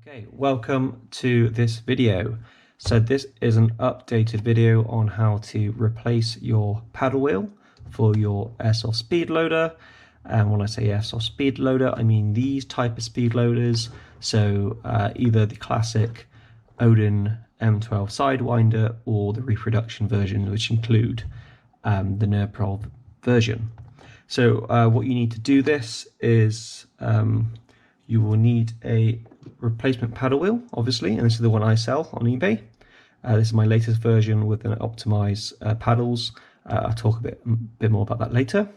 Okay, welcome to this video. So this is an updated video on how to replace your paddle wheel for your Airsoft speed loader. And when I say Airsoft speed loader, I mean these type of speed loaders. So either the classic Odin M12 Sidewinder or the reproduction version, which include the Nurple version. So what you need to do this is you will need a replacement paddle wheel, obviously, and this is the one I sell on eBay. This is my latest version with an optimized paddles. I'll talk a bit more about that later.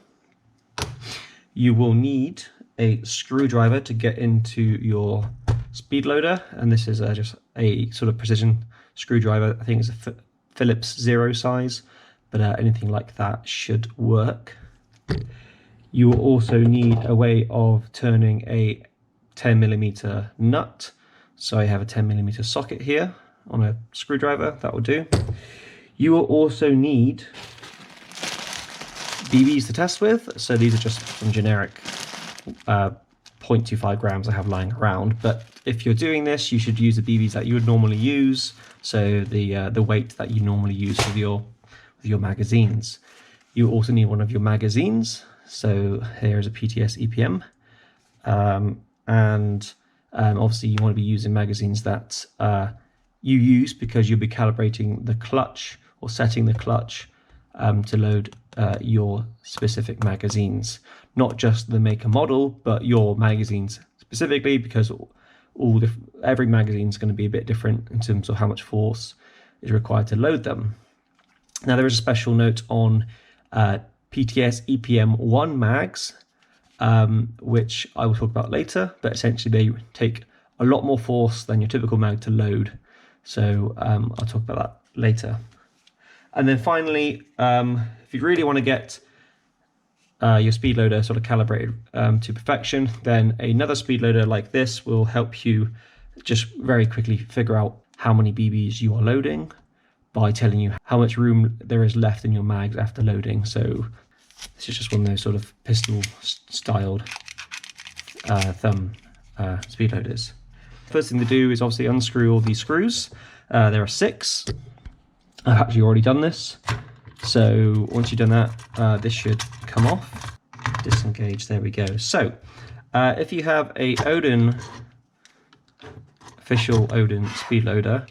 You will need a screwdriver to get into your speed loader, and this is just a sort of precision screwdriver. I think it's a Phillips 0 size, but anything like that should work. You will also need a way of turning a 10mm nut. So I have a 10mm socket here on a screwdriver, that will do. You will also need BBs to test with. So these are just some generic 0.25 grams I have lying around. But if you're doing this, you should use the BBs that you would normally use. So the weight that you normally use with your magazines. You also need one of your magazines. So here's a PTS EPM. Obviously you want to be using magazines that you use because you'll be calibrating the clutch or setting the clutch to load your specific magazines, not just the make and model, but your magazines specifically, because every magazine is going to be a bit different in terms of how much force is required to load them. Now there is a special note on PTS EPM 1 mags, which I will talk about later, but essentially they take a lot more force than your typical mag to load. So I'll talk about that later. And then finally, if you really want to get your speed loader sort of calibrated to perfection, then another speed loader like this will help you just very quickly figure out how many BBs you are loading by telling you how much room there is left in your mags after loading. So this is just one of those sort of pistol styled thumb speed loaders. First thing to do is obviously unscrew all these screws. There are 6. I've actually already done this. So once you've done that, this should come off. Disengage, there we go. So if you have a official Odin speed loader,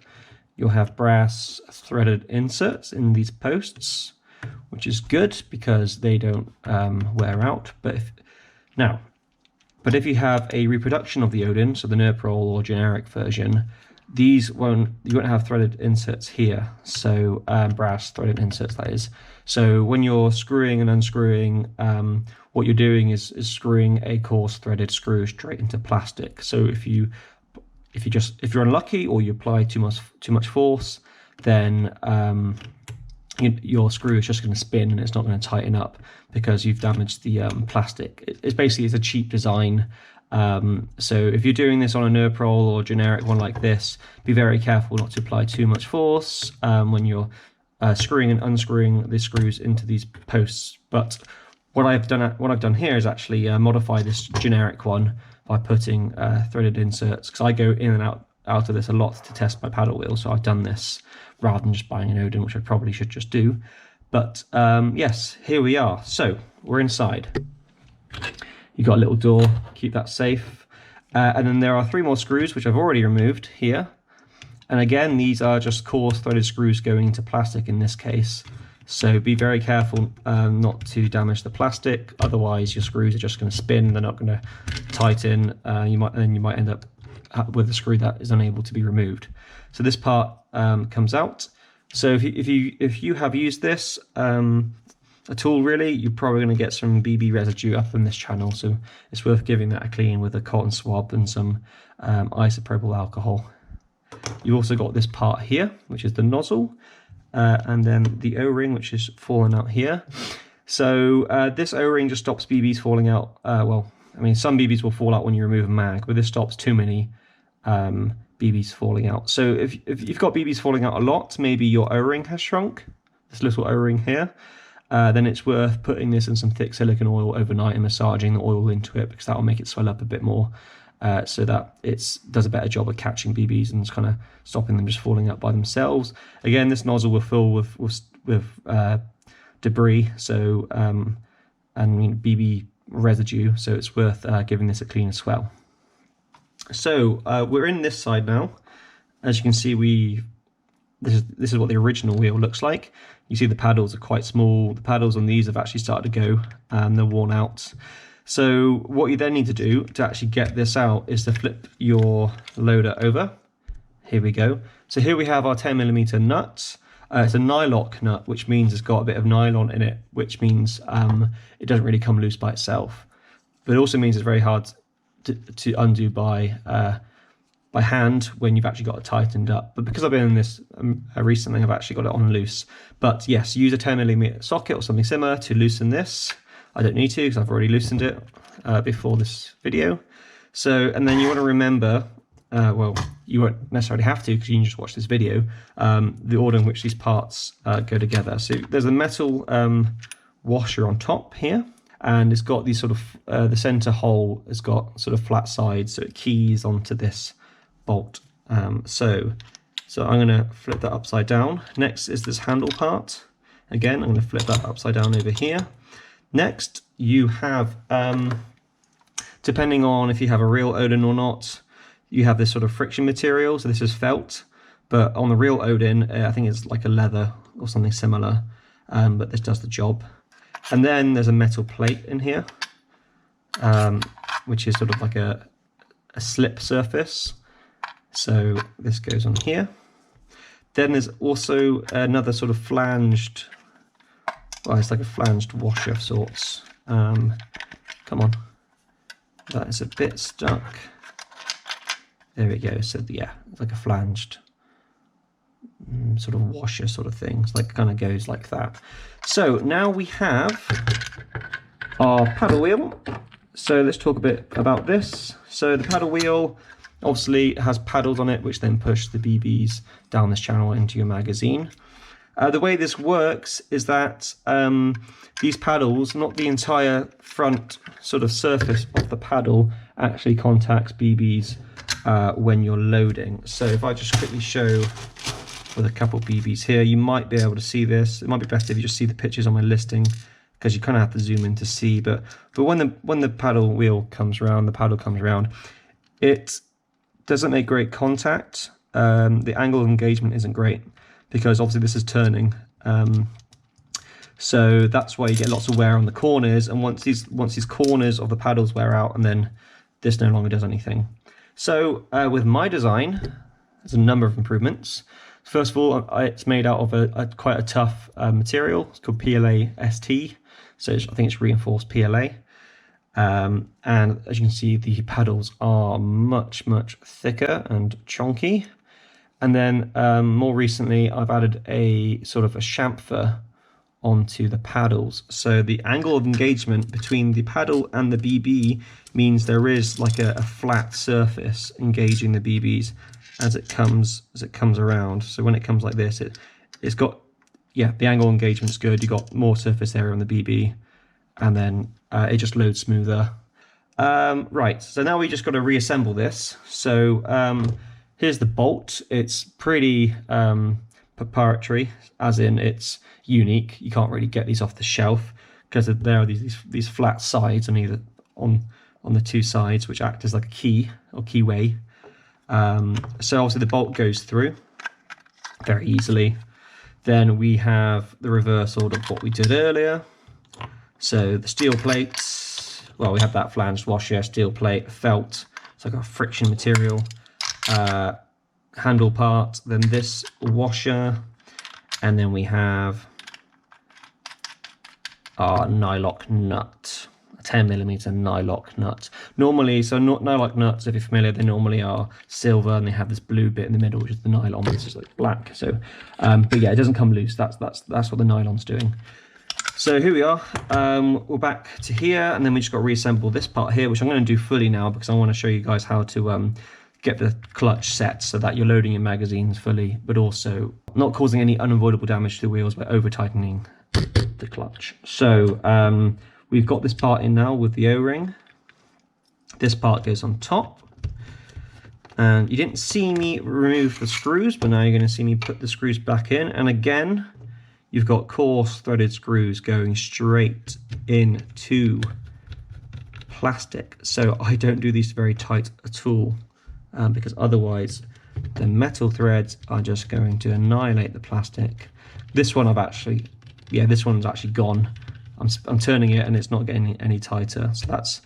you'll have brass threaded inserts in these posts, which is good because they don't wear out. But if you have a reproduction of the Odin, so the Nurple or generic version, you won't have threaded inserts here. So brass threaded inserts, that is. So when you're screwing and unscrewing, what you're doing is screwing a coarse threaded screw straight into plastic. So if you're unlucky or you apply too much force, then your screw is just going to spin and it's not going to tighten up because you've damaged the plastic. It's a cheap design. So if you're doing this on a Nurple or generic one like this, be very careful not to apply too much force when you're screwing and unscrewing the screws into these posts. But what I've done here is actually modify this generic one by putting threaded inserts, because I go in and out of this a lot to test my paddle wheel. So I've done this rather than just buying an Odin, which I probably should just do. But yes, here we are. So we're inside. You've got a little door, keep that safe. And then there are 3 more screws, which I've already removed here. And again, these are just coarse threaded screws going into plastic in this case. So be very careful not to damage the plastic. Otherwise, your screws are just going to spin. They're not going to tighten. You might end up with a screw that is unable to be removed. So this part comes out. So if you have used this at all, really, you're probably going to get some BB residue up in this channel. So it's worth giving that a clean with a cotton swab and some isopropyl alcohol. You've also got this part here, which is the nozzle, and then the O-ring, which is falling out here. So this O-ring just stops BBs falling out. Some BBs will fall out when you remove a mag, but this stops too many BBs falling out. So if you've got BBs falling out a lot, maybe your O-ring has shrunk, this little O-ring here, then it's worth putting this in some thick silicone oil overnight and massaging the oil into it, because that will make it swell up a bit more. so that it does a better job of catching BBs and kind of stopping them just falling out by themselves. Again, this nozzle will fill with debris, so and BB residue, so it's worth giving this a clean as well. So we're in this side now. As you can see, this is what the original wheel looks like. You see the paddles are quite small. The paddles on these have actually started to go, and they're worn out. So what you then need to do to actually get this out is to flip your loader over. Here we go. So here we have our 10mm nut. It's a nylock nut, which means it's got a bit of nylon in it, which means it doesn't really come loose by itself. But it also means it's very hard to undo by hand when you've actually got it tightened up. But because I've been in this recently, I've actually got it on loose. But yes, use a 10mm socket or something similar to loosen this. I don't need to because I've already loosened it before this video. So, and then you want to remember, well, you won't necessarily have to because you can just watch this video, the order in which these parts go together. So there's a metal washer on top here, and it's got these sort of, the center hole has got sort of flat sides, so it keys onto this bolt. So I'm going to flip that upside down. Next is this handle part. Again, I'm going to flip that upside down over here. Next, you have, depending on if you have a real Odin or not, you have this sort of friction material. So this is felt, but on the real Odin, I think it's like a leather or something similar, but this does the job. And then there's a metal plate in here, which is sort of like a slip surface. So this goes on here. Then there's also another sort of flanged, well, it's like a flanged washer of sorts. Come on, that is a bit stuck. There we go. So yeah, it's like a flanged sort of washer sort of thing. It's like kind of goes like that. So now we have our paddle wheel. So let's talk a bit about this. So the paddle wheel obviously has paddles on it, which then push the BBs down this channel into your magazine. The way this works is that these paddles, not the entire front sort of surface of the paddle, actually contacts BBs when you're loading. So if I just quickly show with a couple BBs here, you might be able to see this. It might be best if you just see the pictures on my listing, because you kind of have to zoom in to see. But when the paddle wheel comes around, the paddle comes around, it doesn't make great contact. The angle of engagement isn't great, because obviously this is turning, so that's why you get lots of wear on the corners. And once these corners of the paddles wear out, and then this no longer does anything. So with my design, there's a number of improvements. First of all, it's made out of quite a tough material. It's called PLA ST, so I think it's reinforced PLA. And as you can see, the paddles are much thicker and chunky. And then more recently, I've added a sort of a chamfer onto the paddles. So the angle of engagement between the paddle and the BB means there is like a flat surface engaging the BBs as it comes around. So when it comes like this, it's got, yeah, the angle engagement's good. You got more surface area on the BB, and then it just loads smoother. Right, so now we just got to reassemble this. So here's the bolt. It's pretty proprietary, as in it's unique. You can't really get these off the shelf because there are these flat sides on either on the two sides, which act as like a key or keyway. So obviously the bolt goes through very easily. Then we have the reverse order of what we did earlier. So the steel plates, well, we have that flanged washer, steel plate, felt, it's like a friction material, handle part, then this washer, and then we have our nylock nut, a 10mm nylock nut. Normally, so nylock nuts, if you're familiar, they normally are silver and they have this blue bit in the middle, which is the nylon, which is like black. So, but yeah, it doesn't come loose. That's what the nylon's doing. So here we are, we're back to here, and then we just got to reassemble this part here, which I'm going to do fully now because I want to show you guys how to get the clutch set so that you're loading your magazines fully, but also not causing any unavoidable damage to the wheels by over tightening the clutch. So we've got this part in now with the O-ring. This part goes on top. And you didn't see me remove the screws, but now you're going to see me put the screws back in. And again, you've got coarse threaded screws going straight into plastic. So I don't do these very tight at all, because otherwise the metal threads are just going to annihilate the plastic. This one this one's actually gone. I'm turning it and it's not getting any tighter. So that's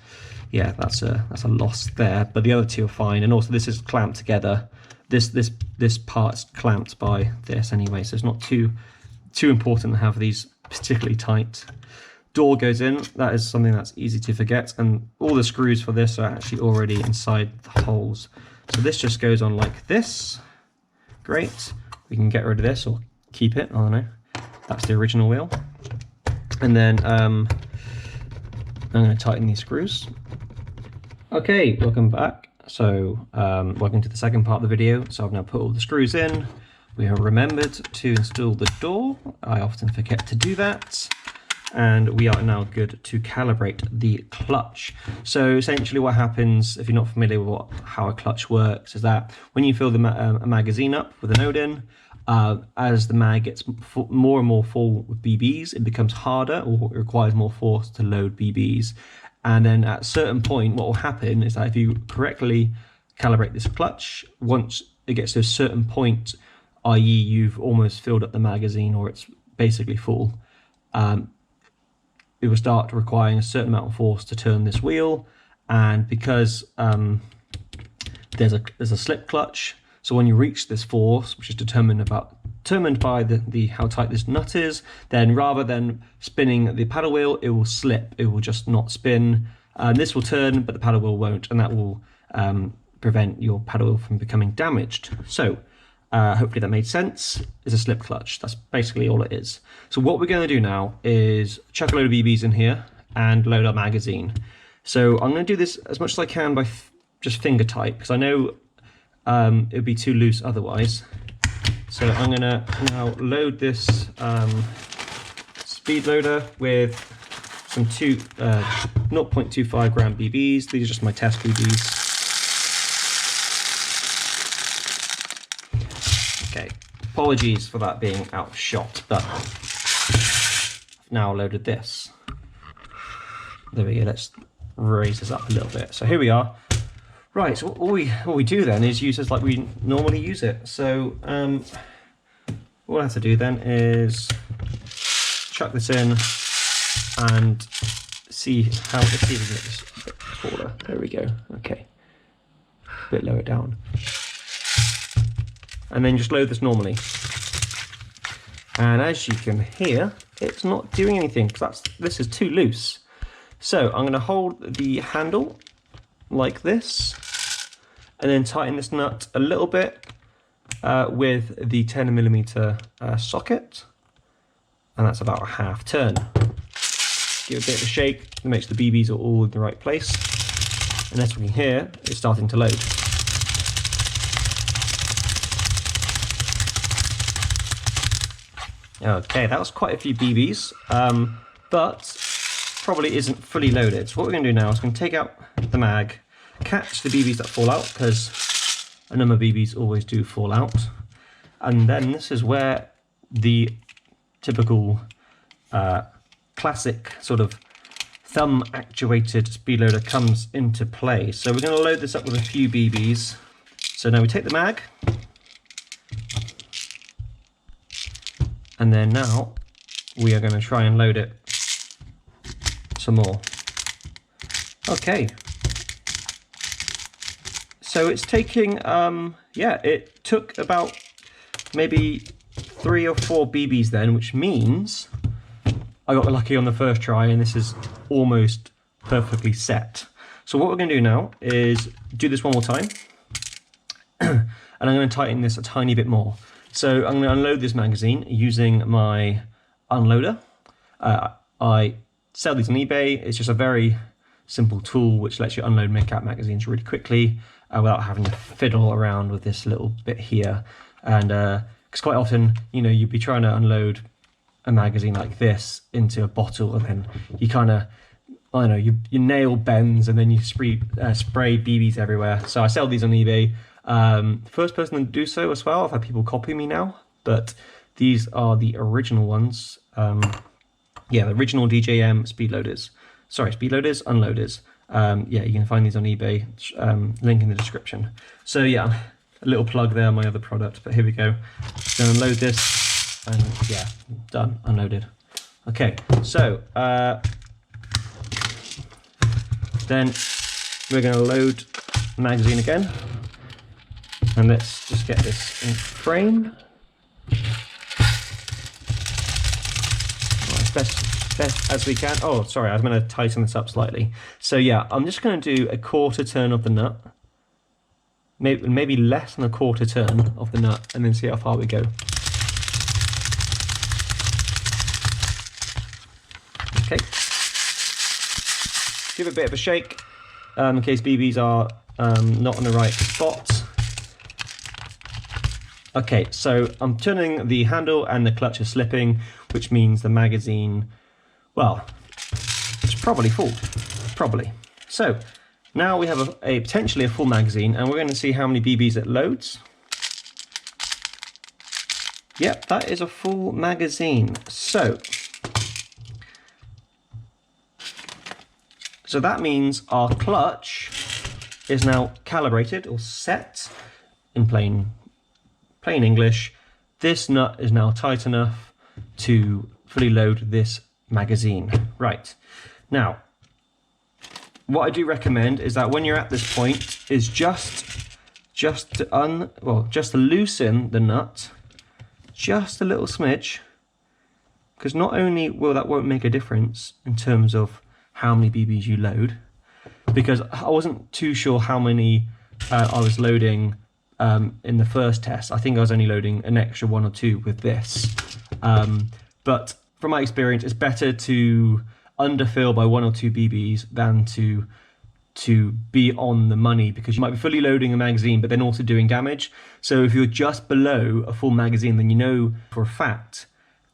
a loss there. But the other two are fine. And also this is clamped together. This part's clamped by this anyway, so it's not too important to have these particularly tight. Door goes in. That is something that's easy to forget, and all the screws for this are actually already inside the holes. So this just goes on like this. Great. We can get rid of this or keep it. I don't know. That's the original wheel. And then I'm going to tighten these screws. Okay, welcome back. So welcome to the second part of the video. So I've now put all the screws in. We have remembered to install the door. I often forget to do that. And we are now good to calibrate the clutch. So essentially what happens, if you're not familiar with how a clutch works, is that when you fill the a magazine up with an Odin, as the mag gets more and more full with BBs, it becomes harder, or it requires more force to load BBs. And then at a certain point, what will happen is that if you correctly calibrate this clutch, once it gets to a certain point, i.e. you've almost filled up the magazine or it's basically full, it will start requiring a certain amount of force to turn this wheel. And because there's a slip clutch, so when you reach this force, which is determined by the how tight this nut is, then rather than spinning the paddle wheel, it will slip. It will just not spin. This will turn, but the paddle wheel won't, and that will prevent your paddle wheel from becoming damaged. So hopefully that made sense. It's a slip clutch. That's basically all it is. So what we're going to do now is chuck a load of BBs in here and load our magazine. So I'm going to do this as much as I can by just finger tight, because I know it would be too loose otherwise. So I'm going to now load this Speedloader with some 0.25 gram BBs. These are just my test BBs. Okay, apologies for that being out of shot, but I've now loaded this. There we go, let's raise this up a little bit. So here we are. Right, so all we do then is use this like we normally use it. So all I have to do then is chuck this in and see how we can get this a bit taller. There we go. Okay, a bit lower down, and then just load this normally. And as you can hear, it's not doing anything because this is too loose. So I'm going to hold the handle like this, and then tighten this nut a little bit with the 10mm socket, and that's about a half turn. Give it a bit of a shake to make sure the BBs are all in the right place, and as we can hear, it's starting to load. Okay, that was quite a few BBs, but probably isn't fully loaded. So what we're going to do now is we're going to take out the mag, catch the BBs that fall out, because a number of BBs always do fall out, and then this is where the typical classic sort of thumb actuated Speedloader comes into play. So we're going to load this up with a few BBs. So now we take the mag, and then now we are going to try and load it some more. Okay, so it's taking it took about maybe 3 or 4 BBs then, which means I got lucky on the first try and this is almost perfectly set. So what we're going to do now is do this one more time, and I'm going to tighten this a tiny bit more. So I'm going to unload this magazine using my unloader. I sell these on eBay. It's just a very simple tool which lets you unload mid-cap magazines really quickly without having to fiddle around with this little bit here. And because quite often, you know, you'd be trying to unload a magazine like this into a bottle, and then you kind of, I don't know, your nail bends, and then you spray BBs everywhere. So I sell these on eBay. First person to do so as well. I've had people copy me now, but these are the original ones. Yeah, the original DJM speedloaders. Sorry, speedloaders, unloaders. Yeah, you can find these on eBay. Link in the description. So yeah, a little plug there on my other product, but here we go. Gonna unload this, and yeah, done, unloaded. Okay, so then we're gonna load the magazine again, and let's just get this in frame. Best as we can. Oh, sorry, I'm going to tighten this up slightly. So yeah, I'm just going to do a quarter turn of the nut, maybe less than a quarter turn of the nut, and then see how far we go. Okay. Give it a bit of a shake in case BBs are not in the right spot. Okay, so I'm turning the handle and the clutch is slipping, which means the magazine, well, it's probably full, probably. So now we have a potentially a full magazine, and we're going to see how many BBs it loads. Yep, that is a full magazine. So that means our clutch is now calibrated or set in plain English. This nut is now tight enough to fully load this magazine. Right, now what I do recommend is that when you're at this point is just to loosen the nut just a little smidge, because not only won't make a difference in terms of how many BBs you load, because I wasn't too sure how many I was loading in the first test. I think I was only loading an extra 1 or 2 with this. But from my experience, it's better to underfill by 1 or 2 BBs than to be on the money, because you might be fully loading a magazine but then also doing damage. So if you're just below a full magazine, then you know for a fact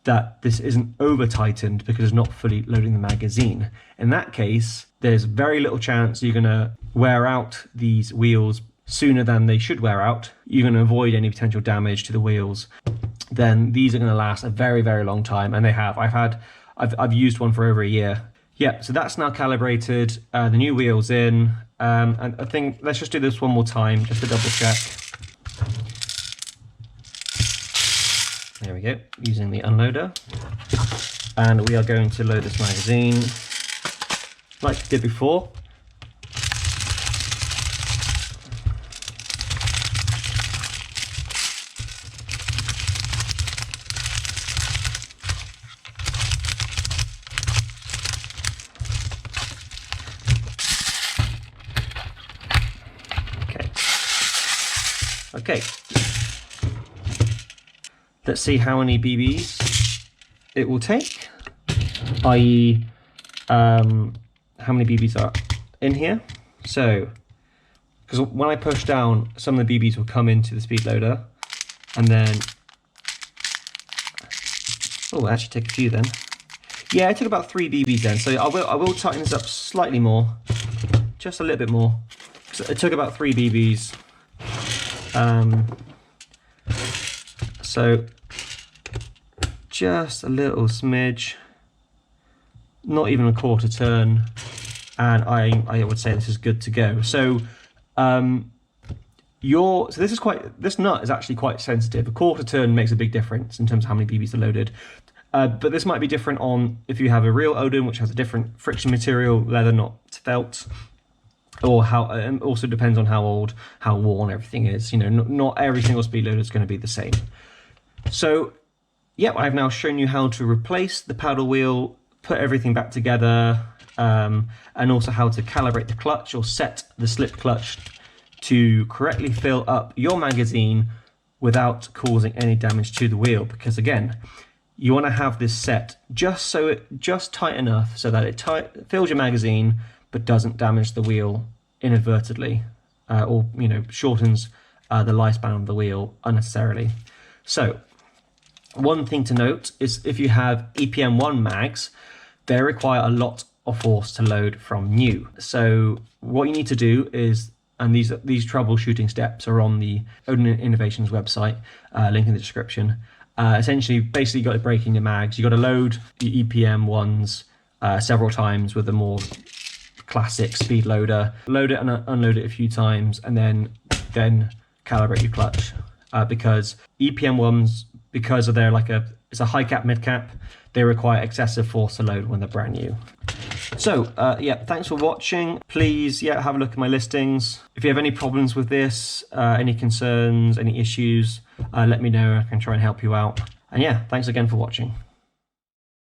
that this isn't over tightened because it's not fully loading the magazine. In that case, there's very little chance you're gonna wear out these wheels sooner than they should wear out. You're going to avoid any potential damage to the wheels. Then these are going to last a very, very long time, and they have. I've used one for over a year. Yeah, so that's now calibrated. The new wheel's in, and I think let's just do this one more time just to double check. There we go, using the unloader, and we are going to load this magazine like we did before. Okay, let's see how many BBs it will take, i.e. how many BBs are in here. So, because when I push down, some of the BBs will come into the Speedloader, and then, oh, actually take a few then. Yeah, I took about 3 BBs then, so I will tighten this up slightly more, just a little bit more. So it took about 3 BBs. So just a little smidge, not even a quarter turn, and I would say this is good to go. So this nut is actually quite sensitive. A quarter turn makes a big difference in terms of how many BBs are loaded. But this might be different on if you have a real Odin, which has a different friction material, leather, not felt. Or how, it also depends on how old, how worn everything is. You know, not every single Speedloader is going to be the same. So, yeah, I've now shown you how to replace the paddle wheel, put everything back together, and also how to calibrate the clutch or set the slip clutch to correctly fill up your magazine without causing any damage to the wheel. Because again, you want to have this set just tight enough so that it fills your magazine but doesn't damage the wheel inadvertently, or shortens the lifespan of the wheel unnecessarily. So one thing to note is if you have EPM1 mags, they require a lot of force to load from new. So what you need to do is and these troubleshooting steps are on the Odin Innovations website, link in the description. Essentially, basically, you got to break in your mags. You got to load the EPM ones several times with the more classic Speedloader. Load it and unload it a few times, and then calibrate your clutch. Because EPM ones, because of it's a high cap, mid cap, they require excessive force to load when they're brand new. So, yeah, thanks for watching. Please, yeah, have a look at my listings. If you have any problems with this, any concerns, any issues, let me know. I can try and help you out. And yeah, thanks again for watching.